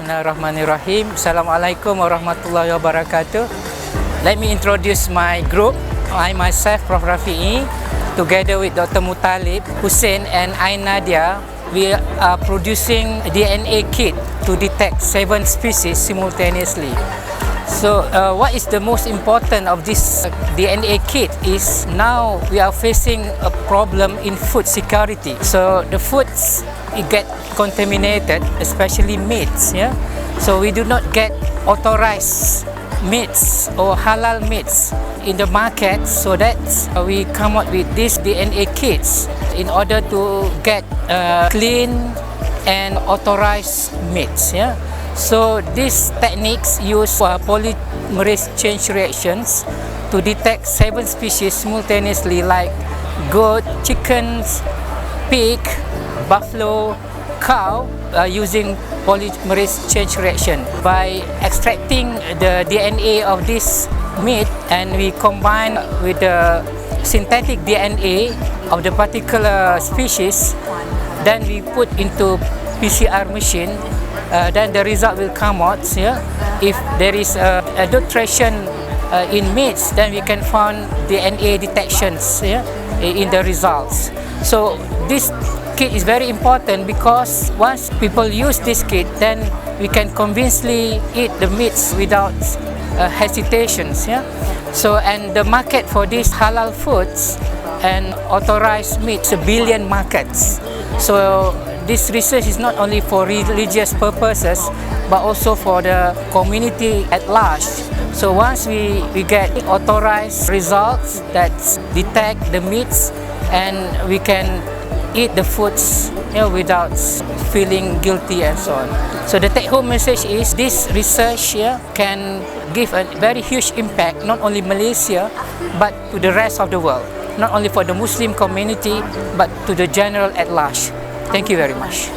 Bismillahirrahmanirrahim. Assalamualaikum warahmatullahi wabarakatuh. Let me introduce my group. I myself, Prof. Rafie, together with Dr. Mutalib, Hussein and Nadia, we are producing a DNA kit to detect 7 species simultaneously. So what is the most important of this DNA kit is now we are facing a problem in food security. So the foods get contaminated, especially meats. Yeah, so we do not get authorized meats or halal meats in the market. So that we come up with these DNA kits in order to get clean and authorized meats. Yeah. So these techniques use polymerase chain reactions to detect 7 species simultaneously, like goat, chickens, pig, buffalo, cow, using polymerase chain reaction. By extracting the DNA of this meat and we combine with the synthetic DNA of the particular species, then we put into PCR machine. Then the result will come out. Yeah? If there is adulteration in meats, then we can find DNA detections, yeah, in the results. So this kit is very important because once people use this kit, then we can convincingly eat the meats without hesitations. Yeah? So and the market for these halal foods and authorized meats, a billion markets. So this research is not only for religious purposes, but also for the community at large. So once we get authorized results that detect the meats, and we can eat the foods, you know, without feeling guilty and so on. So the take-home message is this research here can give a very huge impact, not only Malaysia, but to the rest of the world. Not only for the Muslim community, but to the general at large. Thank you very much.